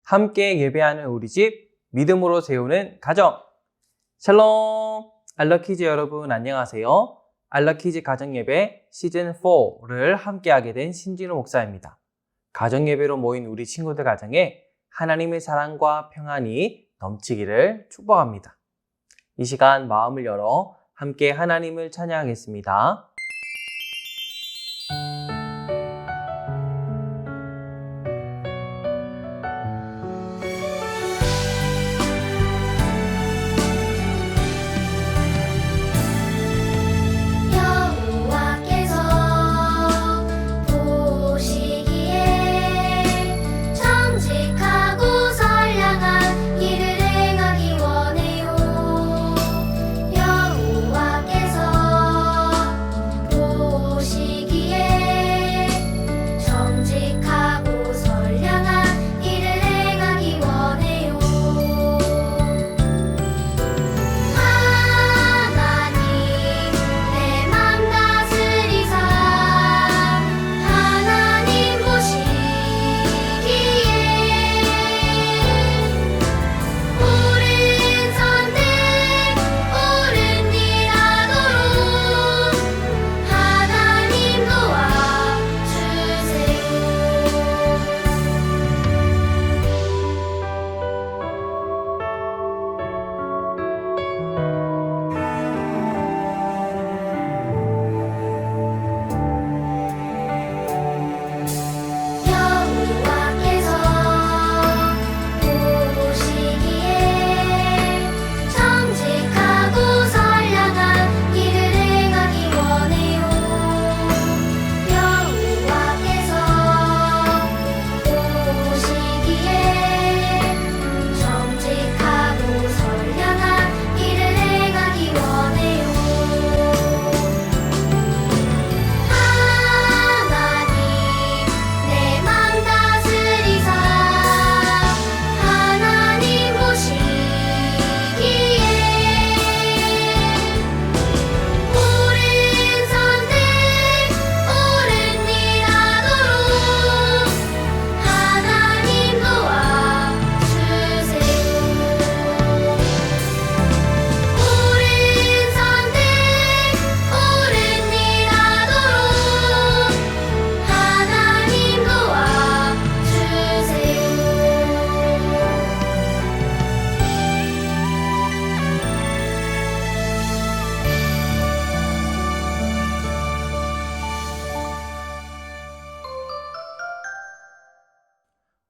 함께 예배하는 우리 집, 믿음으로 세우는 가정. 샬롬! 알러키즈 여러분 안녕하세요. 알러키즈 가정예배 시즌4를 함께하게 된 신진우 목사입니다. 가정예배로 모인 우리 친구들 가정에 하나님의 사랑과 평안이 넘치기를 축복합니다. 이 시간 마음을 열어 함께 하나님을 찬양하겠습니다.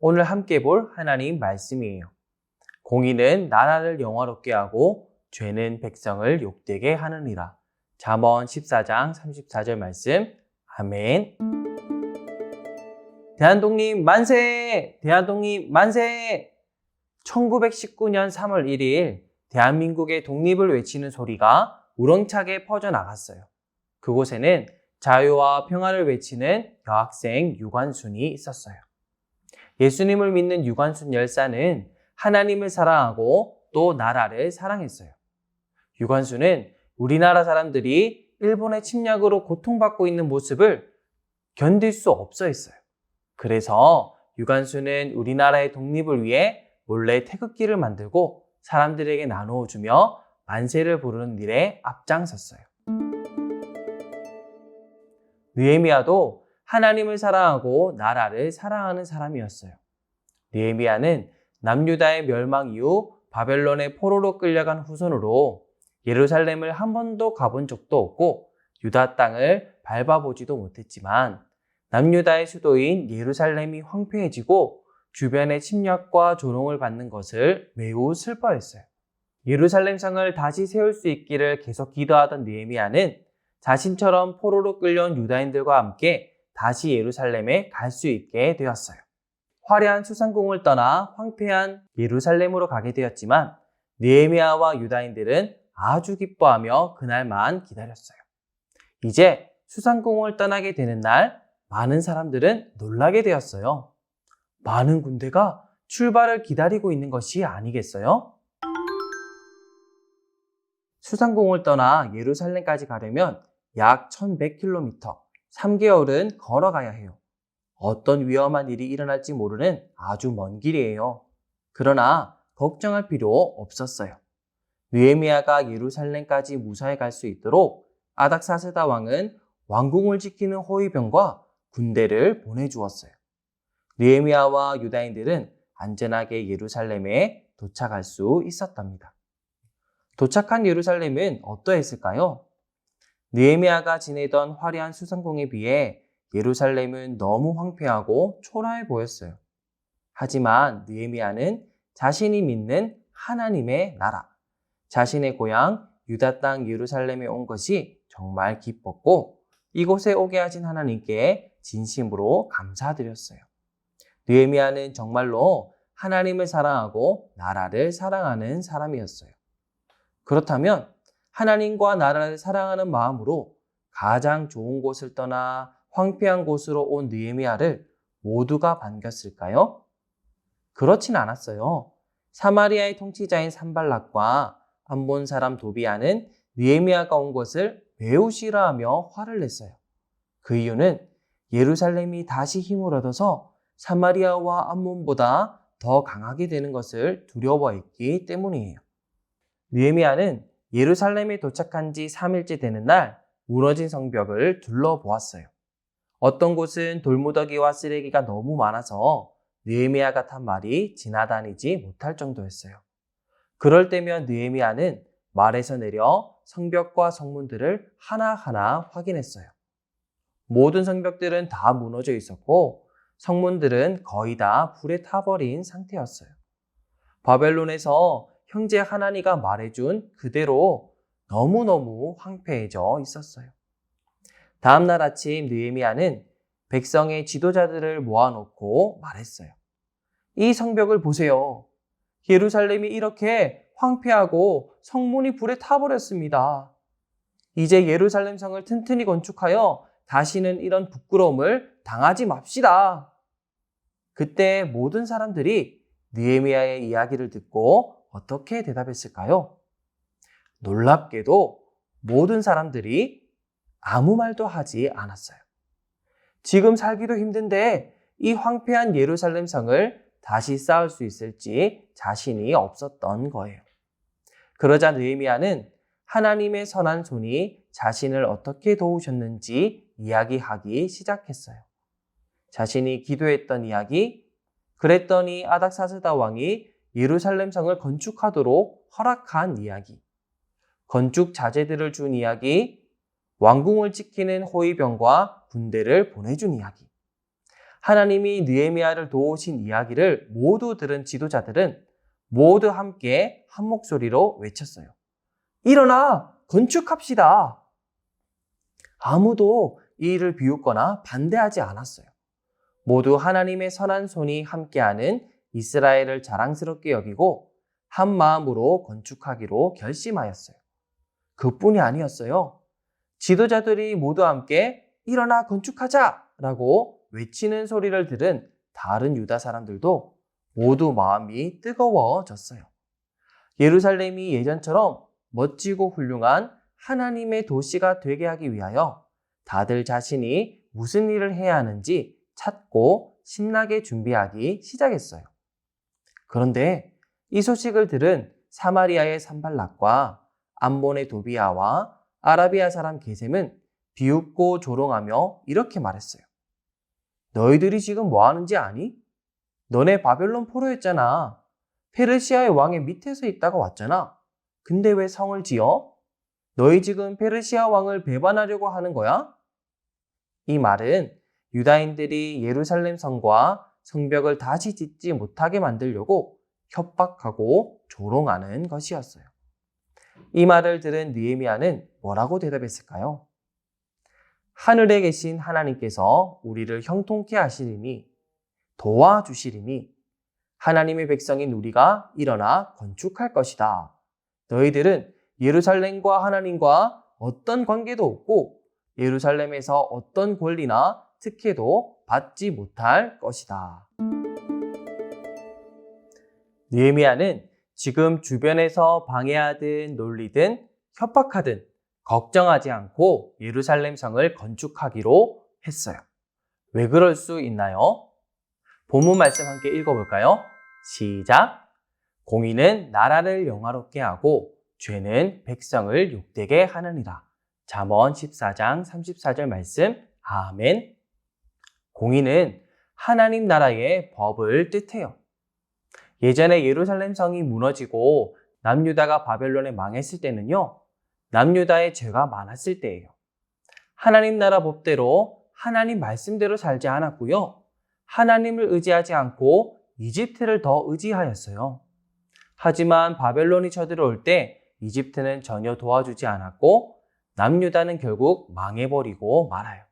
오늘 함께 볼 하나님 말씀이에요. 공의는 나라를 영화롭게 하고 죄는 백성을 욕되게 하느니라. 잠언 14장 34절 말씀. 아멘. 대한독립 만세! 대한독립 만세! 1919년 3월 1일 대한민국의 독립을 외치는 소리가 우렁차게 퍼져나갔어요. 그곳에는 자유와 평화를 외치는 여학생 유관순이 있었어요. 예수님을 믿는 유관순 열사는 하나님을 사랑하고 또 나라를 사랑했어요. 유관순은 우리나라 사람들이 일본의 침략으로 고통받고 있는 모습을 견딜 수 없어 했어요. 그래서 유관순은 우리나라의 독립을 위해 몰래 태극기를 만들고 사람들에게 나누어주며 만세를 부르는 일에 앞장섰어요. 느헤미야도 하나님을 사랑하고 나라를 사랑하는 사람이었어요. 느헤미야는 남유다의 멸망 이후 바벨론의 포로로 끌려간 후손으로 예루살렘을 한 번도 가본 적도 없고 유다 땅을 밟아보지도 못했지만 남유다의 수도인 예루살렘이 황폐해지고 주변의 침략과 조롱을 받는 것을 매우 슬퍼했어요. 예루살렘 성을 다시 세울 수 있기를 계속 기도하던 느헤미야는 자신처럼 포로로 끌려온 유다인들과 함께 다시 예루살렘에 갈 수 있게 되었어요. 화려한 수상궁을 떠나 황폐한 예루살렘으로 가게 되었지만 느헤미야와 유다인들은 아주 기뻐하며 그날만 기다렸어요. 이제 수상궁을 떠나게 되는 날 많은 사람들은 놀라게 되었어요. 많은 군대가 출발을 기다리고 있는 것이 아니겠어요? 수상궁을 떠나 예루살렘까지 가려면 약 1100km, 3개월은 걸어가야 해요. 어떤 위험한 일이 일어날지 모르는 아주 먼 길이에요. 그러나 걱정할 필요 없었어요. 느헤미야가 예루살렘까지 무사히 갈 수 있도록 아닥사스다 왕은 왕궁을 지키는 호위병과 군대를 보내주었어요. 느헤미야와 유다인들은 안전하게 예루살렘에 도착할 수 있었답니다. 도착한 예루살렘은 어떠했을까요? 느헤미야가 지내던 화려한 수성궁에 비해 예루살렘은 너무 황폐하고 초라해 보였어요. 하지만 느헤미야는 자신이 믿는 하나님의 나라, 자신의 고향 유다 땅 예루살렘에 온 것이 정말 기뻤고 이곳에 오게 하신 하나님께 진심으로 감사드렸어요. 느헤미야는 정말로 하나님을 사랑하고 나라를 사랑하는 사람이었어요. 그렇다면 하나님과 나라를 사랑하는 마음으로 가장 좋은 곳을 떠나 황폐한 곳으로 온 느헤미야를 모두가 반겼을까요? 그렇진 않았어요. 사마리아의 통치자인 산발락과 암몬 사람 도비아는 느헤미야가 온 것을 매우 싫어하며 화를 냈어요. 그 이유는 예루살렘이 다시 힘을 얻어서 사마리아와 암몬보다 더 강하게 되는 것을 두려워했기 때문이에요. 느헤미야는 예루살렘에 도착한 지 3일째 되는 날 무너진 성벽을 둘러보았어요. 어떤 곳은 돌무더기와 쓰레기가 너무 많아서 느헤미야가 탄 말이 지나다니지 못할 정도였어요. 그럴 때면 느헤미야는 말에서 내려 성벽과 성문들을 하나하나 확인했어요. 모든 성벽들은 다 무너져 있었고 성문들은 거의 다 불에 타버린 상태였어요. 바벨론에서 형제 하나니가 말해준 그대로 너무너무 황폐해져 있었어요. 다음 날 아침 느헤미야는 백성의 지도자들을 모아놓고 말했어요. 이 성벽을 보세요. 예루살렘이 이렇게 황폐하고 성문이 불에 타버렸습니다. 이제 예루살렘 성을 튼튼히 건축하여 다시는 이런 부끄러움을 당하지 맙시다. 그때 모든 사람들이 느헤미야의 이야기를 듣고 어떻게 대답했을까요? 놀랍게도 모든 사람들이 아무 말도 하지 않았어요. 지금 살기도 힘든데 이 황폐한 예루살렘 성을 다시 쌓을 수 있을지 자신이 없었던 거예요. 그러자 느헤미야는 하나님의 선한 손이 자신을 어떻게 도우셨는지 이야기하기 시작했어요. 자신이 기도했던 이야기, 그랬더니 아닥사스다 왕이 예루살렘 성을 건축하도록 허락한 이야기, 건축 자재들을 준 이야기, 왕궁을 지키는 호위병과 군대를 보내준 이야기. 하나님이 느헤미야를 도우신 이야기를 모두 들은 지도자들은 모두 함께 한 목소리로 외쳤어요. 일어나! 건축합시다! 아무도 이 일을 비웃거나 반대하지 않았어요. 모두 하나님의 선한 손이 함께하는 이스라엘을 자랑스럽게 여기고 한 마음으로 건축하기로 결심하였어요. 그뿐이 아니었어요. 지도자들이 모두 함께 일어나 건축하자! 라고 외치는 소리를 들은 다른 유다 사람들도 모두 마음이 뜨거워졌어요. 예루살렘이 예전처럼 멋지고 훌륭한 하나님의 도시가 되게 하기 위하여 다들 자신이 무슨 일을 해야 하는지 찾고 신나게 준비하기 시작했어요. 그런데 이 소식을 들은 사마리아의 산발락과 암몬의 도비아와 아라비아 사람 게셈은 비웃고 조롱하며 이렇게 말했어요. 너희들이 지금 뭐 하는지 아니? 너네 바벨론 포로였잖아. 페르시아의 왕의 밑에서 있다가 왔잖아. 근데 왜 성을 지어? 너희 지금 페르시아 왕을 배반하려고 하는 거야? 이 말은 유다인들이 예루살렘 성과 성벽을 다시 짓지 못하게 만들려고 협박하고 조롱하는 것이었어요. 이 말을 들은 느헤미야는 뭐라고 대답했을까요? 하늘에 계신 하나님께서 우리를 형통케 하시리니 도와주시리니 하나님의 백성인 우리가 일어나 건축할 것이다. 너희들은 예루살렘과 하나님과 어떤 관계도 없고 예루살렘에서 어떤 권리나 특혜도 받지 못할 것이다. 느헤미야는 지금 주변에서 방해하든 놀리든 협박하든 걱정하지 않고 예루살렘 성을 건축하기로 했어요. 왜 그럴 수 있나요? 본문 말씀 함께 읽어볼까요? 시작! 공의는 나라를 영화롭게 하고 죄는 백성을 욕되게 하느니라. 잠언 14장 34절 말씀. 아멘. 공의는 하나님 나라의 법을 뜻해요. 예전에 예루살렘 성이 무너지고 남유다가 바벨론에 망했을 때는요, 남유다의 죄가 많았을 때예요. 하나님 나라 법대로 하나님 말씀대로 살지 않았고요. 하나님을 의지하지 않고 이집트를 더 의지하였어요. 하지만 바벨론이 쳐들어올 때 이집트는 전혀 도와주지 않았고 남유다는 결국 망해버리고 말아요.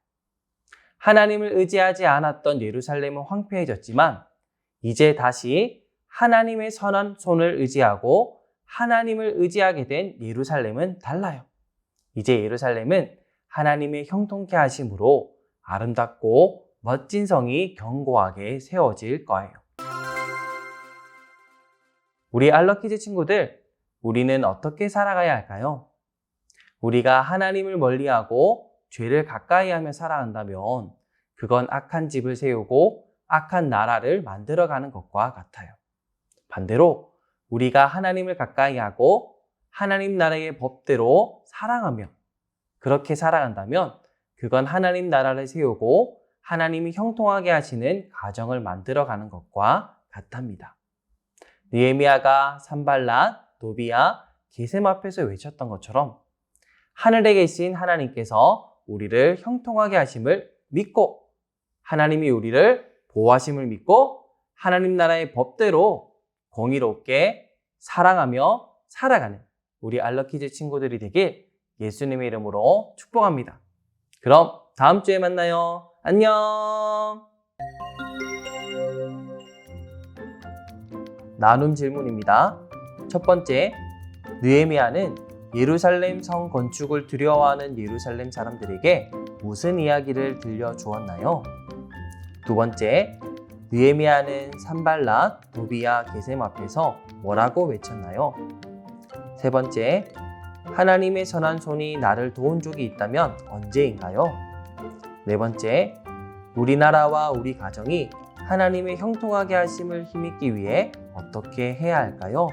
하나님을 의지하지 않았던 예루살렘은 황폐해졌지만 이제 다시 하나님의 선한 손을 의지하고 하나님을 의지하게 된 예루살렘은 달라요. 이제 예루살렘은 하나님의 형통케 하심으로 아름답고 멋진 성이 견고하게 세워질 거예요. 우리 알러키즈 친구들, 우리는 어떻게 살아가야 할까요? 우리가 하나님을 멀리하고 죄를 가까이하며 살아간다면 그건 악한 집을 세우고 악한 나라를 만들어가는 것과 같아요. 반대로 우리가 하나님을 가까이하고 하나님 나라의 법대로 사랑하며 그렇게 살아간다면 그건 하나님 나라를 세우고 하나님이 형통하게 하시는 가정을 만들어가는 것과 같답니다. 느헤미야가 산발랏, 도비야, 게셈 앞에서 외쳤던 것처럼 하늘에 계신 하나님께서 우리를 형통하게 하심을 믿고 하나님이 우리를 보호하심을 믿고 하나님 나라의 법대로 공의롭게 사랑하며 살아가는 우리 알러키즈 친구들이 되길 예수님의 이름으로 축복합니다. 그럼 다음 주에 만나요. 안녕! 나눔 질문입니다. 첫 번째, 느헤미야는 예루살렘 성 건축을 두려워하는 예루살렘 사람들에게 무슨 이야기를 들려주었나요? 두 번째, 느헤미야는 산발랏, 도비야, 게셈 앞에서 뭐라고 외쳤나요? 세 번째, 하나님의 선한 손이 나를 도운 적이 있다면 언제인가요? 네 번째, 우리나라와 우리 가정이 하나님의 형통하게 하심을 힘입기 위해 어떻게 해야 할까요?